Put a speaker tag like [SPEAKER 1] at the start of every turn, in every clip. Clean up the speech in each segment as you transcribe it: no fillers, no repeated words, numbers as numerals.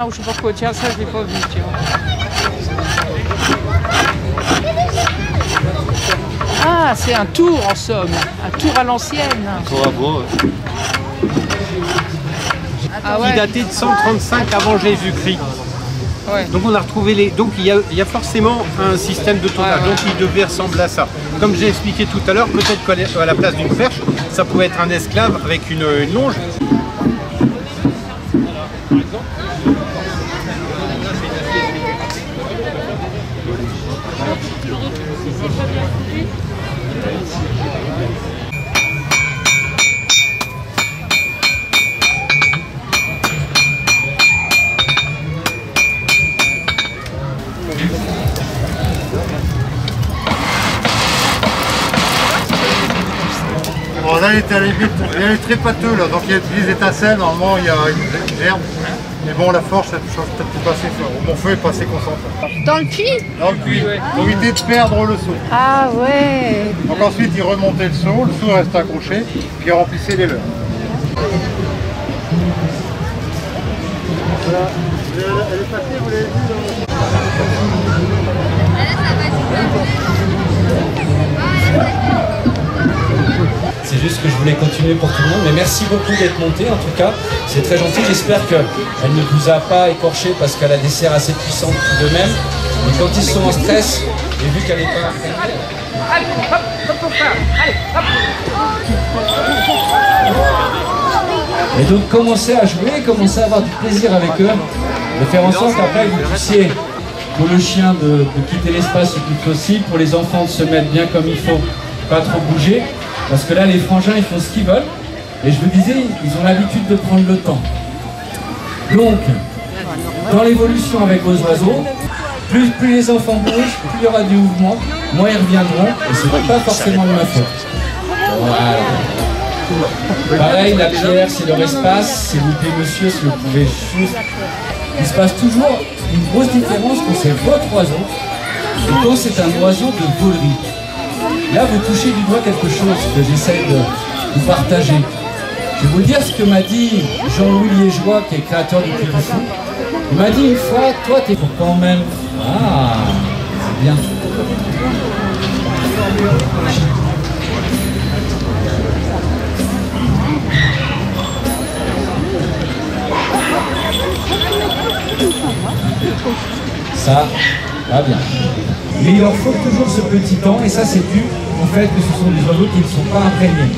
[SPEAKER 1] ou je sais pas quoi. Tiens, ça je l'ai pas vu, tiens. Ah, c'est un tour en somme, un tour à l'ancienne.
[SPEAKER 2] Tour à bois, ouais.
[SPEAKER 1] Ah ouais.
[SPEAKER 2] Qui datait de 135 avant Jésus-Christ.
[SPEAKER 1] Ouais.
[SPEAKER 2] Donc on a retrouvé les. Donc il y a forcément un système de tournage,
[SPEAKER 1] ouais.
[SPEAKER 2] donc il devait ressembler à ça. Comme j'ai expliqué tout à l'heure, peut-être qu'à la place d'une perche, ça pouvait être un esclave avec une longe.
[SPEAKER 3] Bon, là, il est à la limite, il est très pâteux là, donc il y a des étincelles, normalement il y a une gerbe. Mais bon, la forge, cette chose peut-être pas assez fort. Mon feu est pas assez concentré.
[SPEAKER 1] Dans le puits?
[SPEAKER 3] Dans le puits, pour éviter de perdre le seau.
[SPEAKER 1] Ah ouais.
[SPEAKER 3] Donc ensuite, il remontait le seau reste accroché, puis il remplissait les leurres. Voilà. Elle est passée, vous l'avez vu
[SPEAKER 4] C'est juste que je voulais continuer pour tout le monde, mais merci beaucoup d'être monté en tout cas, c'est très gentil, j'espère qu'elle ne vous a pas écorché parce qu'elle a des serres assez puissantes de même, mais quand ils sont en stress, et vu qu'elle n'est pas...
[SPEAKER 1] Allez, hop, hop, hop, allez, hop.
[SPEAKER 4] Et donc commencez à jouer, commencez à avoir du plaisir avec eux, de faire en sorte qu'après vous puissiez, pour le chien de quitter l'espace le plus possible, pour les enfants de se mettre bien comme il faut, pas trop bouger. Parce que là, les frangins, ils font ce qu'ils veulent. Et je vous disais, ils ont l'habitude de prendre le temps. Donc, dans l'évolution avec vos oiseaux, plus les enfants bougent, plus il y aura du mouvement, moins ils reviendront. Et ce n'est pas forcément de ma faute. Voilà. Pareil, la pierre, c'est leur espace. S'il vous plaît, monsieur, si vous pouvez juste... Il se passe toujours une grosse différence quand c'est votre oiseau et quand c'est un oiseau de volerie. Là, vous touchez du doigt quelque chose que j'essaie de vous partager. Je vais vous dire ce que m'a dit Jean-Louis Liégeois, qui est créateur du Puy du Fou. Il m'a dit une fois, toi, t'es pour quand même... Ah, c'est bien. Ça va bien. Mais il leur faut toujours ce petit temps, et ça c'est dû au fait que ce sont des oiseaux qui ne sont pas imprégnés.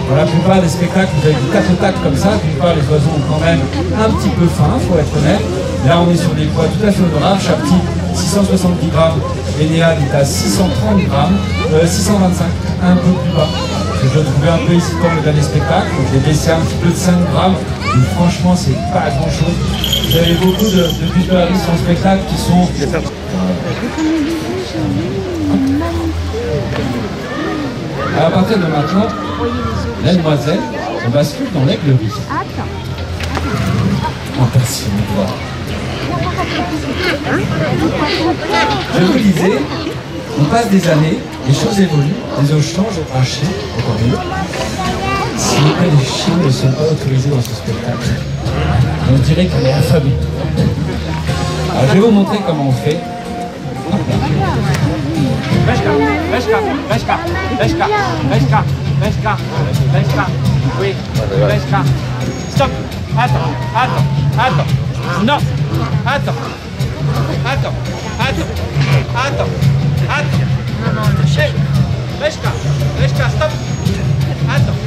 [SPEAKER 4] Dans la plupart des spectacles, vous avez du tac au tac comme ça, d'une part les oiseaux ont quand même un petit peu faim, il faut être honnête. Là on est sur des poids tout à fait honorables, chaque petit 670 grammes, Lénéade est à 630 grammes, 625, un peu plus bas. Je le trouvais un peu hésitant le dernier spectacle, donc j'ai baissé un petit peu de 5 grammes, mais franchement c'est pas grand chose. Vous avez beaucoup de bus de la liste en spectacle qui sont... À partir de maintenant, la demoiselle, on bascule dans l'aiglerie. Attention, je vous disais, on passe des années, les choses évoluent, les eaux changent, un chien, encore mieux. Si les chiens ne sont pas autorisés dans ce spectacle, on dirait qu'on est affamé. Alors je vais vous montrer comment on fait.
[SPEAKER 1] Oui, stop. Attends. Non. Attends. Stop. Attends.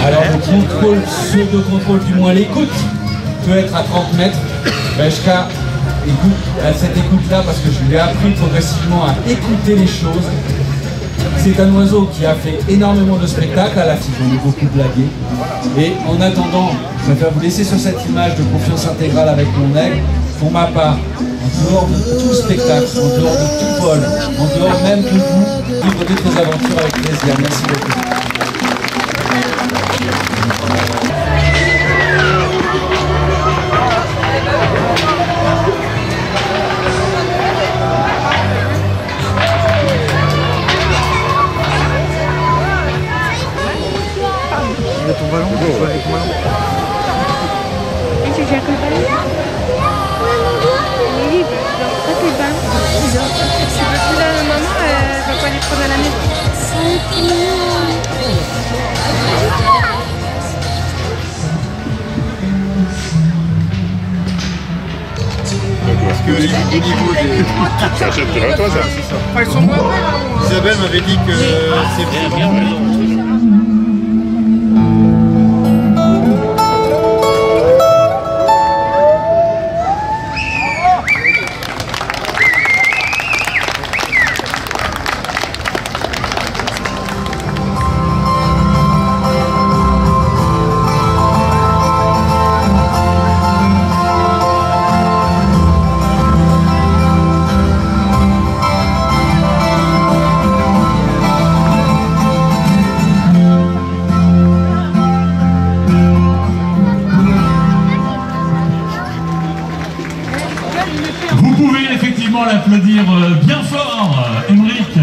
[SPEAKER 4] Alors le contrôle, pseudo-contrôle, du moins l'écoute, peut être à 30 mètres. Beshka écoute à cette écoute-là parce que je lui ai appris progressivement à écouter les choses. C'est un oiseau qui a fait énormément de spectacles, à la fin j'en ai beaucoup blagué. Et en attendant, je préfère vous laisser sur cette image de confiance intégrale avec mon aigle. Pour ma part, en dehors de tout spectacle, en dehors de tout vol, en dehors même de vous, vivre d'autres aventures avec plaisir. Merci beaucoup.
[SPEAKER 3] ton ballon, choisis ton ballon.
[SPEAKER 5] Et tu gères le ballon? Oui, donc ça c'est le ballon. Si tu veux plus la maman, elle va pas les prendre à la maison.
[SPEAKER 3] Parce que au niveau des...
[SPEAKER 6] Ça achèterait toi ça?
[SPEAKER 2] Enfin, ils sont moins belles.
[SPEAKER 3] Isabelle m'avait dit que c'est bien.
[SPEAKER 7] Vous pouvez effectivement l'applaudir bien fort, Émeric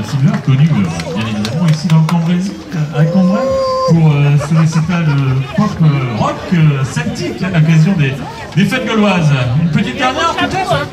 [SPEAKER 7] Silver, connu bien évidemment ici dans le Cambrésis, à Cambrai, pour ce récital pop rock celtique à l'occasion des fêtes gauloises. Une petite dernière peut-être?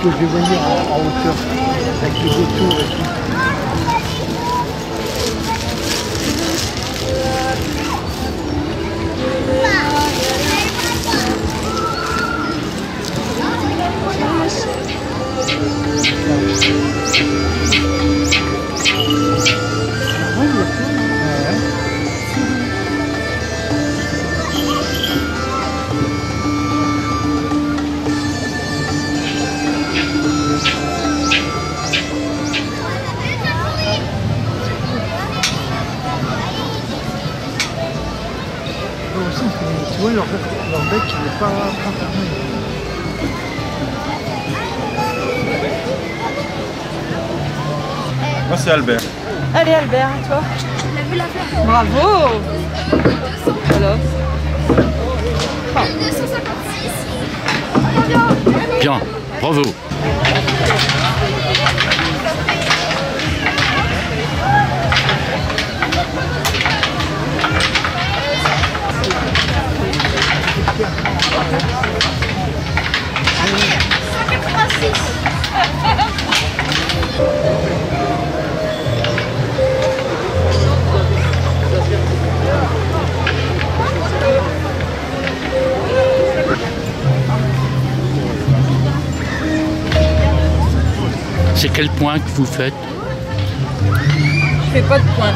[SPEAKER 1] Que je vais venir en hauteur avec les autour et tout. Tu vois, leur bec, il n'est pas fermé.
[SPEAKER 2] Moi, c'est Albert.
[SPEAKER 5] Allez Albert, et toi? Bravo! Alors.
[SPEAKER 6] Bien, bravo. C'est quel point que vous faites?
[SPEAKER 5] Je fais pas de points.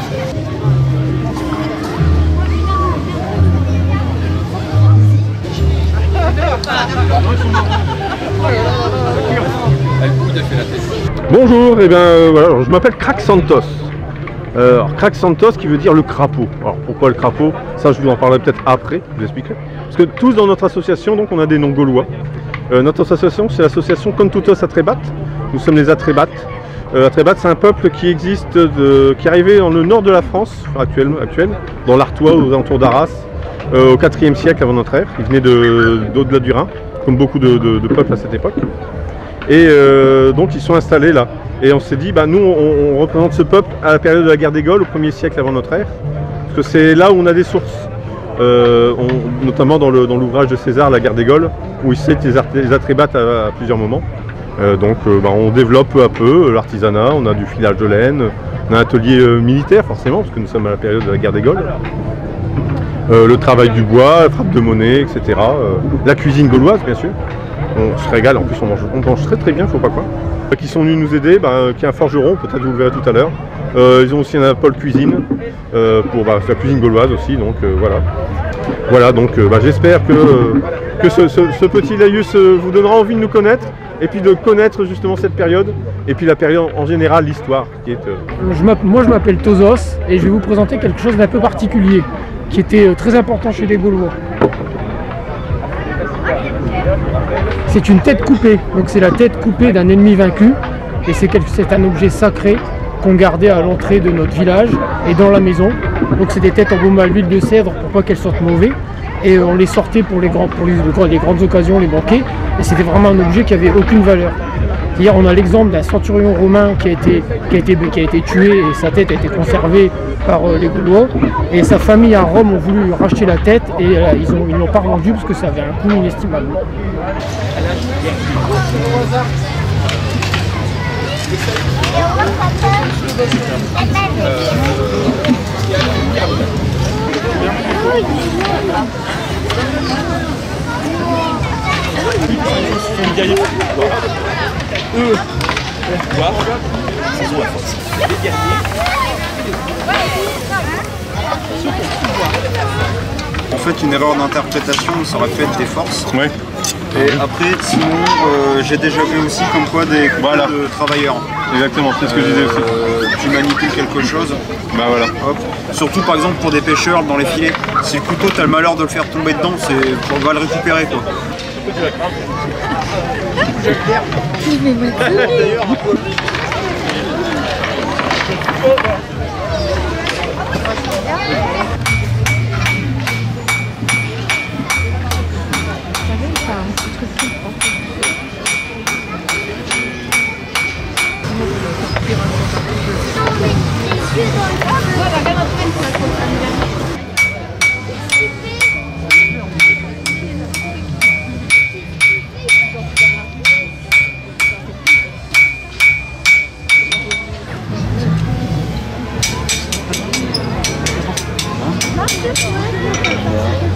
[SPEAKER 2] Bonjour, et voilà, alors, je m'appelle Crack Santos. Alors Crack Santos qui veut dire le crapaud. Alors pourquoi le crapaud? Ça je vous en parlerai peut-être après, je vous expliquerai. Parce que tous dans notre association, donc on a des noms gaulois. Notre association c'est l'association Contutos Atrebat. Nous sommes les Atrebates. Atrebat c'est un peuple qui existe, qui est arrivé dans le nord de la France, actuel, dans l'Artois, aux alentours d'Arras, au IVe siècle avant notre ère. Ils venaient d'au-delà du Rhin, comme beaucoup de peuples à cette époque. Et donc ils sont installés là. Et on s'est dit, bah, nous on représente ce peuple à la période de la guerre des Gaules, au 1er siècle avant notre ère. Parce que c'est là où on a des sources. Notamment dans l'ouvrage de César, La guerre des Gaules, où il cite les Atrébates à plusieurs moments. On développe peu à peu l'artisanat, on a du filage de laine, on a un atelier militaire forcément, parce que nous sommes à la période de la guerre des Gaules. Le travail du bois, la frappe de monnaie, etc. La cuisine gauloise bien sûr. On se régale, en plus on mange très bien, faut pas quoi. Qui sont venus nous aider, qui est un forgeron, peut-être vous le verrez tout à l'heure. Ils ont aussi un pôle cuisine, pour la cuisine gauloise aussi, donc voilà. Voilà, donc j'espère que ce petit laïus vous donnera envie de nous connaître, et puis de connaître justement cette période, et puis la période en général, l'histoire qui est...
[SPEAKER 1] Moi je m'appelle Tosos, et je vais vous présenter quelque chose d'un peu particulier, qui était très important chez les Gaulois.
[SPEAKER 8] C'est une tête coupée, donc c'est la tête coupée d'un ennemi vaincu. Et c'est un objet sacré qu'on gardait à l'entrée de notre village et dans la maison. Donc c'est des têtes embaumées à l'huile de cèdre pour pas qu'elles sortent mauvais. Et on les sortait pour les grandes occasions, les banquets. Et c'était vraiment un objet qui avait aucune valeur. Hier, on a l'exemple d'un centurion romain qui a été tué et sa tête a été conservée par les Gaulois. Et sa famille à Rome ont voulu racheter la tête et ils ne l'ont pas rendue parce que ça avait un coût inestimable.
[SPEAKER 9] En fait, une erreur d'interprétation, ça aurait pu être des forces.
[SPEAKER 2] Ouais.
[SPEAKER 9] Et après, sinon, j'ai déjà vu aussi comme quoi des couteaux de travailleurs.
[SPEAKER 2] Exactement, c'est ce que je disais aussi.
[SPEAKER 9] Tu manipules quelque chose.
[SPEAKER 2] Bah voilà.
[SPEAKER 9] Hop. Surtout par exemple pour des pêcheurs dans les filets. Si le couteau, tu as le malheur de le faire tomber dedans, on va le récupérer quoi.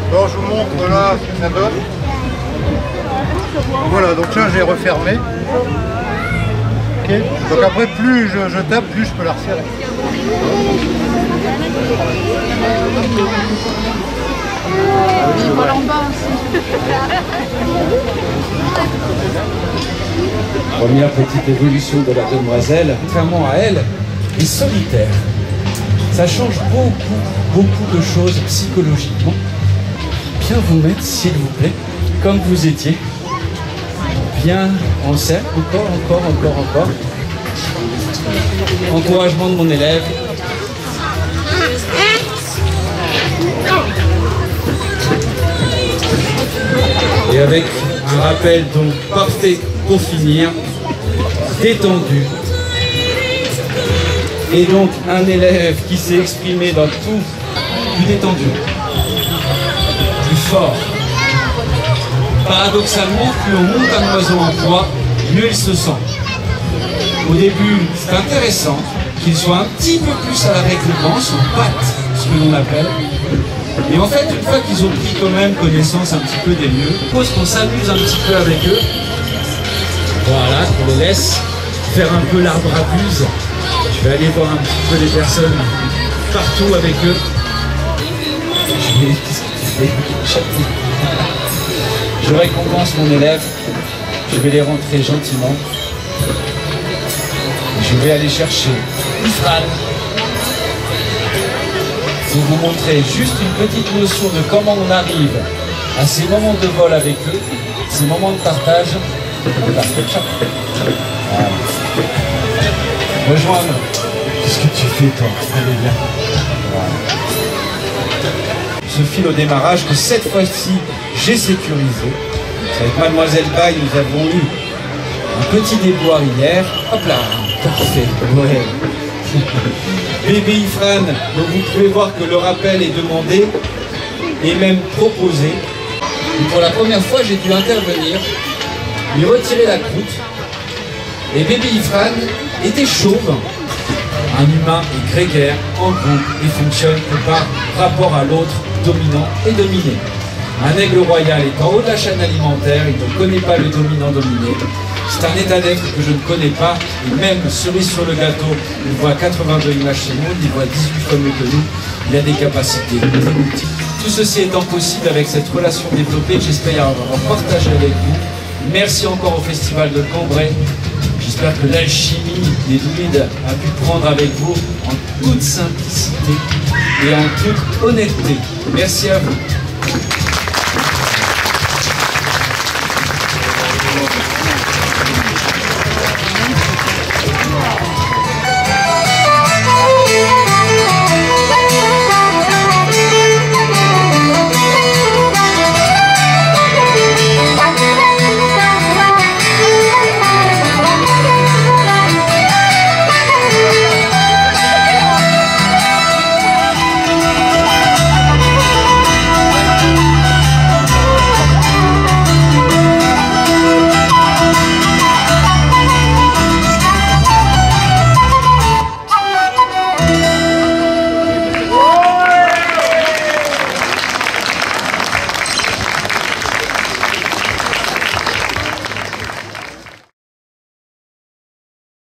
[SPEAKER 3] Alors je vous montre là ce que ça donne. Voilà, donc là j'ai refermé. Okay. Donc après plus je tape, plus je peux la resserrer.
[SPEAKER 5] Il vole en bas aussi.
[SPEAKER 4] Première petite évolution de la demoiselle, contrairement à elle, est solitaire. Ça change beaucoup de choses psychologiquement. Bien vous mettre, s'il vous plaît, comme vous étiez. Bien en cercle, encore. Encouragement de mon élève. Et avec un rappel donc parfait pour finir, détendu. Et donc un élève qui s'est exprimé dans tout, plus détendu, plus fort. Paradoxalement, plus on monte un oiseau en poids, mieux il se sent. Au début, c'est intéressant qu'il soit un petit peu plus à la récompense, en patte, ce que l'on appelle. Et en fait, une fois qu'ils ont pris quand même connaissance un petit peu des lieux, je propose qu'on s'amuse un petit peu avec eux. Voilà, qu'on les laisse faire un peu l'arbre à buse. Je vais aller voir un petit peu les personnes partout avec eux. Je récompense mon élève. Je vais les rentrer gentiment. Je vais aller chercher Ifran pour vous montrer juste une petite notion de comment on arrive à ces moments de vol avec eux, ces moments de partage. Voilà. Rejoins-moi. Qu'est-ce que tu fais toi? Allez, viens. Voilà. Ce fil au démarrage que cette fois-ci j'ai sécurisé. Avec Mademoiselle Baye, nous avons eu un petit déboire hier. Hop là, parfait. Ouais. Bébé Ifran, donc vous pouvez voir que le rappel est demandé et même proposé. Et pour la première fois, j'ai dû intervenir, lui retirer la croûte. Et bébé Ifran était chauve. Un humain est grégaire, en groupe et fonctionne que par rapport à l'autre, dominant et dominé. Un aigle royal est en haut de la chaîne alimentaire, il ne connaît pas le dominant-dominé. C'est un état d'être que je ne connais pas, et même cerise sur le gâteau, il voit 82 images secondes, il voit 18 fois mieux que nous, il a des capacités très multiples. Tout ceci étant possible avec cette relation développée, j'espère avoir partagé avec vous. Merci encore au Festival de Cambrai. J'espère que l'alchimie des druides a pu prendre avec vous en toute simplicité et en toute honnêteté. Merci à vous.